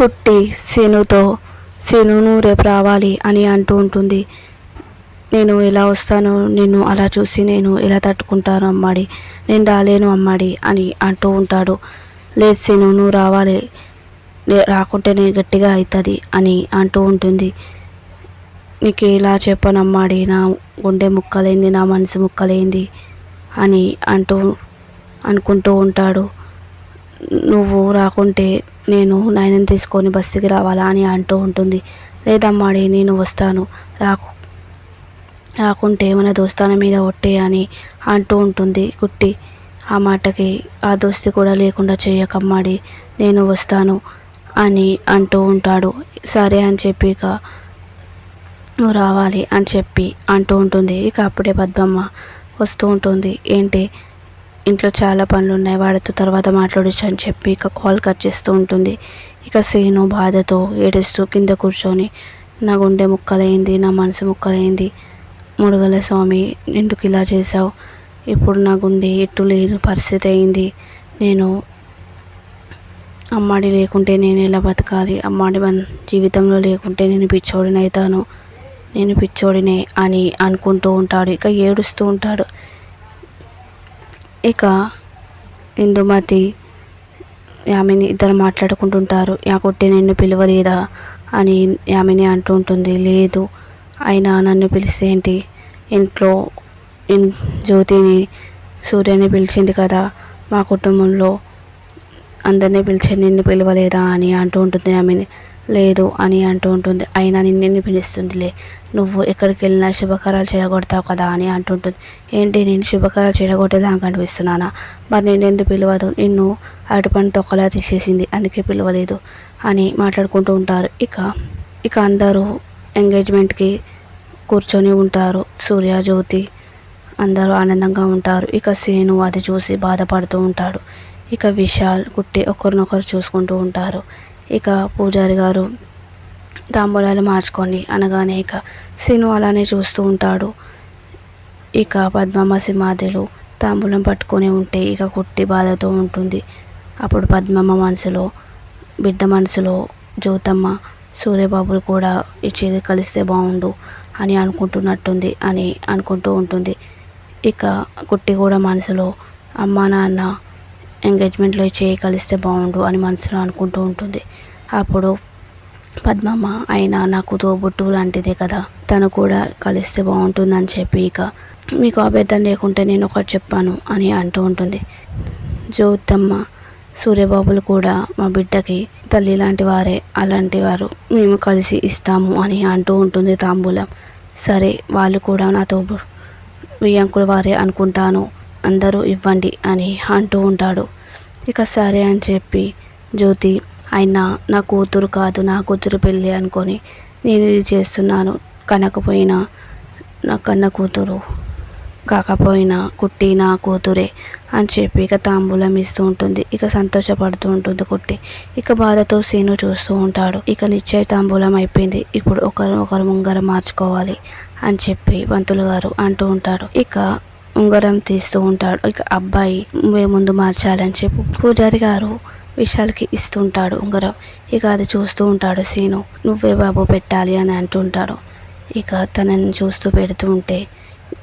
కుట్టి సీనుతో సీనును రేపు రావాలి అని అంటూ ఉంటుంది. నేను ఎలా వస్తాను, నిన్ను అలా చూసి నేను ఎలా తట్టుకుంటాను అమ్మాడి, నేను రాలేను అమ్మాడి అని అంటూ ఉంటాడు. లేదు సీను, నువ్వు రావాలి, రాకుంటే నేను గట్టిగా అవుతుంది అని అంటూ ఉంటుంది. నీకు ఇలా చెప్పనమ్మాడి, నా గుండె ముక్కలైంది, నా మనసు ముక్కలైంది అని అనుకుంటూ ఉంటాడు. నువ్వు రాకుంటే నేను నాయనని తీసుకొని బస్సుకి రావాలా అని అంటూ ఉంటుంది. లేదమ్మాడి, నేను వస్తాను, రాకుంటే మన దోస్తాన మీద ఒట్టే అని అంటూ ఉంటుంది కుట్టి. ఆ మాటకి ఆ దోస్తి కూడా లేకుండా చేయకమ్మాడి, నేను వస్తాను అని అంటూ ఉంటాడు. సరే అని చెప్పి ఇక నువ్వు రావాలి అని చెప్పి అంటూ ఉంటుంది. ఇక అప్పుడే పద్మమ్మ వస్తూ ఉంటుంది. ఏంటి, ఇంట్లో చాలా పనులు ఉన్నాయి, వాడితో తర్వాత మాట్లాడచ్చు అని చెప్పి ఇక కాల్ కట్ చేస్తూ ఉంటుంది. ఇక సీను బాధతో ఏడుస్తూ కింద కూర్చొని, నా గుండె ముక్కలైంది, నా మనసు ముక్కలైంది, ముడుగల స్వామి ఎందుకు ఇలా చేశావు, ఇప్పుడు నా గుండె ఎట్టు లేని పరిస్థితి అయింది, నేను అమ్మాడి లేకుంటే నేను ఎలా బతకాలి, అమ్మాడి మన జీవితంలో లేకుంటే నేను పిచ్చోడిని అవుతాను, నేను పిచ్చోడినే అని అనుకుంటూ ఉంటాడు. ఇక ఏడుస్తూ ఉంటాడు. ఇక ఇందుమతి యామిని ఇద్దరు మాట్లాడుకుంటుంటారు. యాకొట్టి నిన్ను పిలవలేదా అని యామిని అంటూ ఉంటుంది. లేదు, అయినా నన్ను పిలిస్తే ఏంటి, ఇంట్లో జ్యోతిని సూర్యని పిలిచింది కదా, మా కుటుంబంలో అందరినీ పిలిచి నిన్ను పిలవలేదా అని అంటూ ఉంటుంది యామిని. లేదు అని అంటూ ఉంటుంది. అయినా నిన్ను పిలుస్తుందిలే, నువ్వు ఎక్కడికి వెళ్ళినా శుభకార్యాలు చెడగొడతావు కదా అని అంటుంటుంది. ఏంటి, నేను శుభకార్యాలు చెడగొట్టేదాకా కనిపిస్తున్నానా, మరి నేను ఎందుకు పిలవదు, నిన్ను అరటి పని తొక్కలా తీసేసింది అందుకే పిలవలేదు అని మాట్లాడుకుంటూ ఉంటారు. ఇక అందరూ ఎంగేజ్మెంట్కి కూర్చొని ఉంటారు. సూర్య, జ్యోతి అందరూ ఆనందంగా ఉంటారు. ఇక సీను అది చూసి బాధపడుతూ ఉంటాడు. ఇక విశాల్, కుట్టి ఒకరినొకరు చూసుకుంటూ ఉంటారు. ఇక పూజారి గారు తాంబూలాలు మార్చుకోండి అనగానే ఇక సీను అలానే చూస్తూ ఉంటాడు. ఇక పద్మమ్మ సింహాద్రిలు తాంబూలం పట్టుకొని ఉంటే ఇక కుట్టి బాధతో ఉంటుంది. అప్పుడు పద్మమ్మ మనసులో, బిడ్డ మనసులో జ్యోతమ్మ, సూర్యబాబులు కూడా ఈ చేతి కలిస్తే బాగుండు అని అనుకుంటున్నట్టుంది అని అనుకుంటూ ఉంటుంది. ఇక కుట్టి కూడా మనసులో అమ్మా నాన్న ఎంగేజ్మెంట్లో చేయి కలిస్తే బాగుండు అని మనసులో అనుకుంటూ ఉంటుంది. అప్పుడు పద్మమ్మ, అయినా నాకు తోబుట్టు లాంటిదే కదా, తను కూడా కలిస్తే బాగుంటుందని చెప్పి ఇక మీకు అభ్యర్థం లేకుంటే నేను ఒకటి చెప్పాను అని అంటూ ఉంటుంది. జ్యోతమ్మ, సూర్యబాబులు కూడా మా బిడ్డకి తల్లి లాంటి వారే, అలాంటి వారు, మేము కలిసి ఇస్తాము అని అంటూ ఉంటుంది తాంబూలం. సరే, వాళ్ళు కూడా నాతో వియ్యంకుల వారే అనుకుంటాను, అందరూ ఇవ్వండి అని అంటూ ఉంటాడు. ఇక సరే అని చెప్పి జ్యోతి, అయినా నా కూతురు కాదు, నా కూతురు పెళ్ళి అనుకొని నేను ఇది చేస్తున్నాను, కనకపోయినా నా కన్న కూతురు కాకపోయినా కుట్టి నా కూతురే అని చెప్పి ఇక తాంబూలం ఇస్తూ ఉంటుంది. ఇక సంతోషపడుతూ ఉంటుంది కుట్టి. ఇక బాధతో సీను చూస్తూ ఉంటాడు. ఇక నిశ్చయ తాంబూలం అయిపోయింది, ఇప్పుడు ఒకరు ఉంగరం మార్చుకోవాలి అని చెప్పి పంతులు గారు అంటూ ఉంటాడు. ఇక ఉంగరం తీస్తూ ఉంటాడు. ఇక అబ్బాయి ముందు మార్చాలని చెప్పి పూజారి గారు విశాల్కి ఇస్తుంటాడు ఉంగరం. ఇక అది చూస్తూ ఉంటాడు సీను. నువ్వే బాబు పెట్టాలి అని అంటుంటాడు. ఇక తనని చూస్తూ పెడుతూ ఉంటే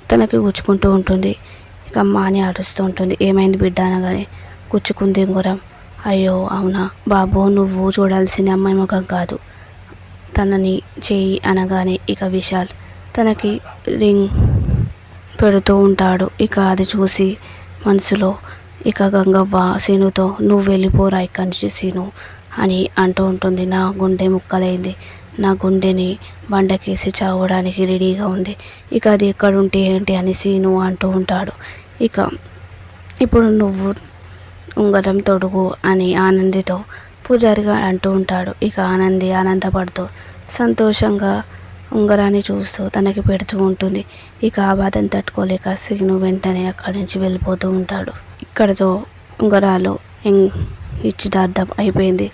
తనకి గుచ్చుకుంటూ ఉంటుంది. ఇక అమ్మ అని అరుస్తూ ఉంటుంది. ఏమైంది బిడ్డ అనగానే, గుచ్చుకుంది ఉంగరం. అయ్యో అవునా బాబు, నువ్వు చూడాల్సిన అమ్మాయి ముఖం కాదు, తనని చేయి అనగానే ఇక విశాల్ తనకి రింగ్ పెడుతూ ఉంటాడు. ఇక అది చూసి మనసులో ఇక గంగవ్వ సీనుతో, నువ్వు వెళ్ళిపోరా ఇక్కడి నుంచి సీను అని అంటూ ఉంటుంది. నా గుండె ముక్కలైంది, నా గుండెని బండకేసి చావడానికి రెడీగా ఉంది, ఇక అది ఎక్కడుంటే ఏంటి అని సీను అంటూ ఉంటాడు. ఇక ఇప్పుడు నువ్వు ఉంగరం తొడుగు అని ఆనందితో పూజారిగా అంటూ ఉంటాడు. ఇక ఆనంది ఆనందపడుతూ సంతోషంగా ఉంగరాన్ని చూస్తూ తనకి పెడుతూ ఉంటుంది. ఇక ఆ బాధను తట్టుకోలేక సీను వెంటనే అక్కడి నుంచి వెళ్ళిపోతూ ఉంటాడు. ఇక్కడితో ఉంగరాలు నిశ్చితార్థం అయిపోయింది.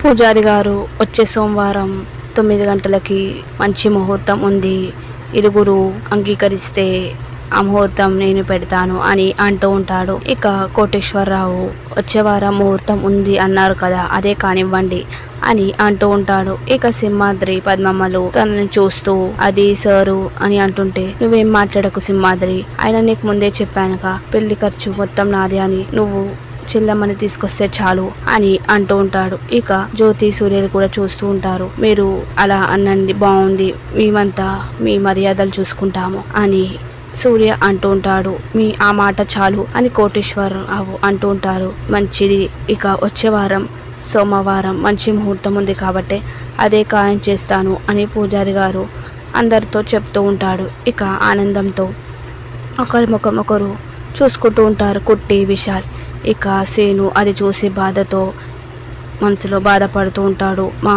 పూజారి గారు వచ్చే సోమవారం 9 గంటలకి మంచి ముహూర్తం ఉంది, ఇరుగురు అంగీకరిస్తే ఆ ముహూర్తం నేను పెడతాను అని అంటూ ఉంటాడు. ఇక కోటేశ్వరరావు వచ్చే వారం ముహూర్తం ఉంది అన్నారు కదా, అదే కానివ్వండి అని అంటూ ఉంటాడు. ఇక సింహాద్రి పద్మమ్మలు తనని చూస్తూ అది సారు అని అంటుంటే, నువ్వేం మాట్లాడకు సింహాద్రి, ఆయన నీకు ముందే చెప్పానుగా పెళ్లి ఖర్చు మొత్తం నాదే అని, నువ్వు చెల్లమ్మని తీసుకొస్తే చాలు అని అంటూ ఉంటాడు. ఇక జ్యోతి సూర్యలు కూడా చూస్తూ ఉంటారు. మీరు అలా అన్నండి బాగుంది, మేమంతా మీ మర్యాదలు చూసుకుంటాము అని సూర్య అంటూ ఉంటాడు. ఆ మాట చాలు అని కోటేశ్వరరావు అంటూ ఉంటారు. మంచిది, ఇక వచ్చే వారం సోమవారం మంచి ముహూర్తం ఉంది కాబట్టి అదే ఖాయం చేస్తాను అని పూజారి గారు అందరితో చెప్తూ ఉంటాడు. ఇక ఆనందంతో ఒకరి ముఖం ఒకరు చూసుకుంటూ ఉంటారు కుట్టి విశాల్. ఇక సేను అది చూసి బాధతో మనసులో బాధపడుతూ ఉంటాడు. మా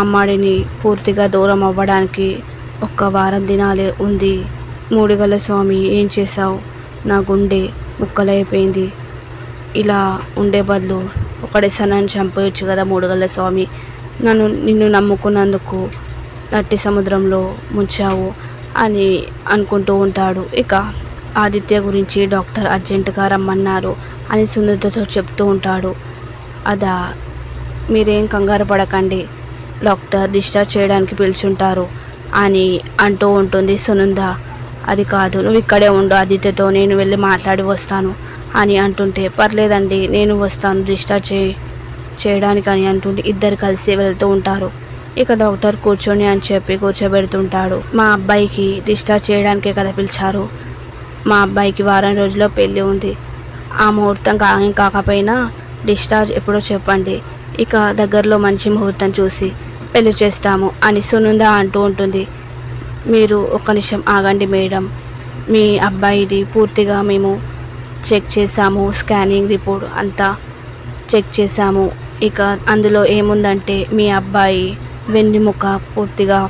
అమ్మాడిని పూర్తిగా దూరం అవ్వడానికి ఒక్క వారం దినాలే ఉంది. మూడిగల స్వామి ఏం చేశావు, నా గుండె ముక్కలైపోయింది, ఇలా ఉండే బదులు ఒకడే సన్నాన్ని చంపేయచ్చు కదా మూడుగల స్వామి, నిన్ను నమ్ముకున్నందుకు నట్టి సముద్రంలో ముంచావు అని అనుకుంటూ ఉంటాడు. ఇక ఆదిత్య గురించి డాక్టర్ అర్జెంటుగా రమ్మన్నారు అని సునీతతో చెప్తూ ఉంటాడు. అదా, మీరేం కంగారు పడకండి, డాక్టర్ డిశ్చార్జ్ చేయడానికి పిలుచుంటారు అని అంటూ ఉంటుంది సునంద. అది కాదు, నువ్వు ఇక్కడే ఉండు ఆదిత్యతో, నేను వెళ్ళి మాట్లాడి వస్తాను అని అంటుంటే, పర్లేదండి నేను వస్తాను డిశ్చార్జ్ చేయడానికి అని అంటుంటే ఇద్దరు కలిసి వెళ్తూ ఉంటారు. ఇక డాక్టర్ కూర్చొని అని చెప్పి కూర్చోబెడుతుంటాడు. మా అబ్బాయికి డిశ్చార్జ్ చేయడానికే కదా పిలిచారు, మా అబ్బాయికి వారం రోజుల్లో పెళ్ళి ఉంది, ఆ ముహూర్తం కాకపోయినా డిశ్చార్జ్ ఎప్పుడో చెప్పండి, ఇక దగ్గరలో మంచి ముహూర్తం చూసి పెళ్లి చేస్తాము అని సునంద అంటూ ఉంటుంది. మీరు ఒక్క నిమిషం ఆగండి మేడం, మీ అబ్బాయిది పూర్తిగా మేము చెక్ చేసాము, స్కానింగ్ రిపోర్ట్ అంతా చెక్ చేసాము. ఇక అందులో ఏముందంటే మీ అబ్బాయి వెన్నెముక పూర్తిగా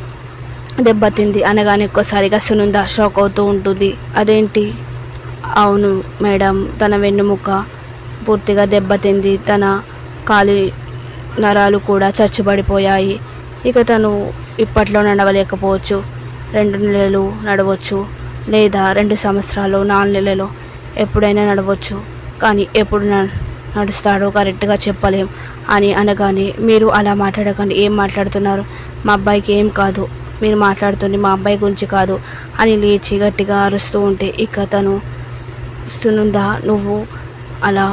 దెబ్బతింది అనగానే ఒక్కసారిగా సునంద షాక్ అవుతూ ఉంటుంది. అదేంటి? అవును మేడం, తన వెన్నెముక పూర్తిగా దెబ్బతింది, తన కాలి నరాలు కూడా చచ్చుబడిపోయాయి. ఇక తను ఇప్పట్లో నడవలేకపోవచ్చు, 2 నెలలు నడవచ్చు, లేదా 2 సంవత్సరాలు 4 నెలలు ఎప్పుడైనా నడవచ్చు, కానీ ఎప్పుడు నడుస్తాడో కరెక్ట్గా చెప్పలేం అని అనగానే, మీరు అలా మాట్లాడకండి, ఏం మాట్లాడుతున్నారు, మా అబ్బాయికి ఏం కాదు, మీరు మాట్లాడుతుంది మా అబ్బాయి గురించి కాదు అని లేచి గట్టిగా అరుస్తూ ఉంటే, ఇక తను సునంద నువ్వు అలా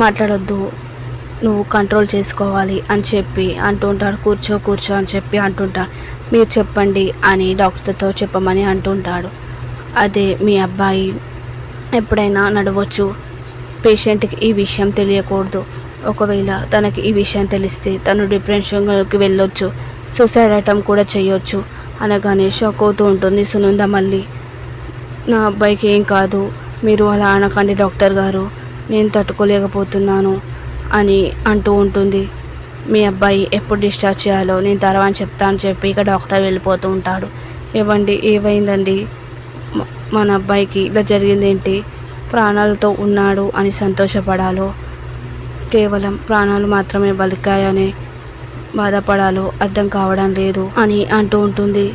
మాట్లాడొద్దు, నువ్వు కంట్రోల్ చేసుకోవాలి అని చెప్పి అంటూ ఉంటాడు. కూర్చో అని చెప్పి అంటుంటాడు. మీరు చెప్పండి అని డాక్టర్తో చెప్పమని అంటుంటాడు. అదే మీ అబ్బాయి ఎప్పుడైనా నడవచ్చు, పేషెంట్కి ఈ విషయం తెలియకూడదు, ఒకవేళ తనకి ఈ విషయం తెలిస్తే తను డిప్రెషన్లోకి వెళ్ళొచ్చు, సూసైడ్ అటెంప్ట్ కూడా చేయొచ్చు అనగానే షాక్ అవుతూ ఉంటుంది సునంద. మళ్ళీ నా అబ్బాయికి ఏం కాదు, మీరు అలా అనకండి డాక్టర్ గారు, నేను తట్టుకోలేకపోతున్నాను అని అంటూ ఉంటుంది. మీ అబ్బాయి ఎప్పుడు డిశ్చార్జ్ చేయాలో నేను తర్వాత చెప్తాను చెప్పి ఇక డాక్టర్ వెళ్ళిపోతూ ఉంటాడు. ఏవండి ఏమైందండి, మన అబ్బాయికి ఇలా జరిగిందేంటి, ప్రాణాలతో ఉన్నాడు అని సంతోషపడాలో కేవలం ప్రాణాలు మాత్రమే బలికాయని బాధపడాలో అర్థం కావడం లేదు అని అంటూ ఉంటుంది.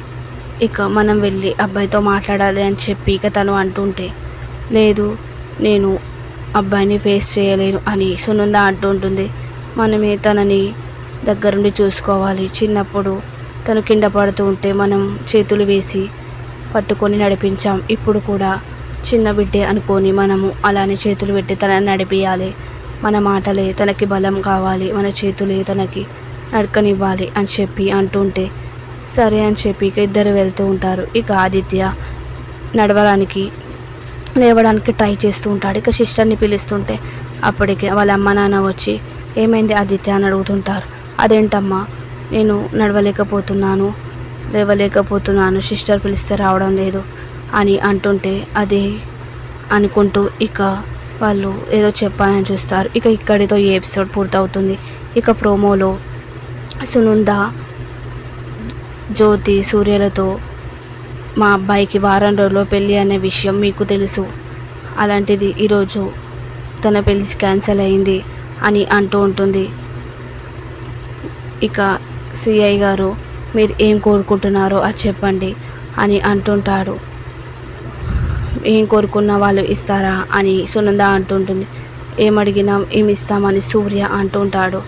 ఇక మనం వెళ్ళి అబ్బాయితో మాట్లాడాలి అని చెప్పి ఇక తను అంటుంటే, లేదు నేను అబ్బాయిని ఫేస్ చేయలేను అని సునంద అంటూ ఉంటుంది. మనమే తనని దగ్గరుండి చూసుకోవాలి, చిన్నప్పుడు తను కింద పడుతూ ఉంటే మనం చేతులు వేసి పట్టుకొని నడిపించాం, ఇప్పుడు కూడా చిన్న బిడ్డే అనుకొని మనము అలానే చేతులు పెట్టి తనని నడిపియాలి, మన మాటలే తనకి బలం కావాలి, మన చేతులే తనకి నడకనివ్వాలి అని చెప్పి అంటుంటే, సరే అని చెప్పి ఇక ఇద్దరు వెళ్తూ ఉంటారు. ఇక ఆదిత్య నడవడానికి లేవడానికి ట్రై చేస్తూ ఉంటాడు. ఇక సిస్టర్ని పిలుస్తుంటే అప్పటికే వాళ్ళ అమ్మ నాన్న వచ్చి ఏమైంది ఆదిత్య అని అడుగుతుంటారు. అదేంటమ్మా, నేను లేవలేకపోతున్నాను, సిస్టర్ పిలిస్తే రావడం లేదు అని అంటుంటే, అదే అనుకుంటూ ఇక వాళ్ళు ఏదో చెప్పాలని చూస్తారు. ఇక ఇక్కడితో ఈ ఎపిసోడ్ పూర్తవుతుంది. ఇక ప్రోమోలో సునంద జ్యోతి సూర్యలతో మా అబ్బాయికి వారం రోజుల్లో పెళ్ళి అనే విషయం మీకు తెలుసు, అలాంటిది ఈరోజు తన పెళ్ళి క్యాన్సిల్ అయింది అని అంటూ ఉంటుంది. ఇక సిఐ గారు మీరు ఏం కోరుకుంటున్నారో అది చెప్పండి అని అంటుంటాడు. ఏం కోరుకున్నా వాళ్ళు ఇస్తారా అని సునంద అంటుంటుంది. ఏమడిగినా ఏమి ఇస్తామని సూర్య అంటుంటాడు.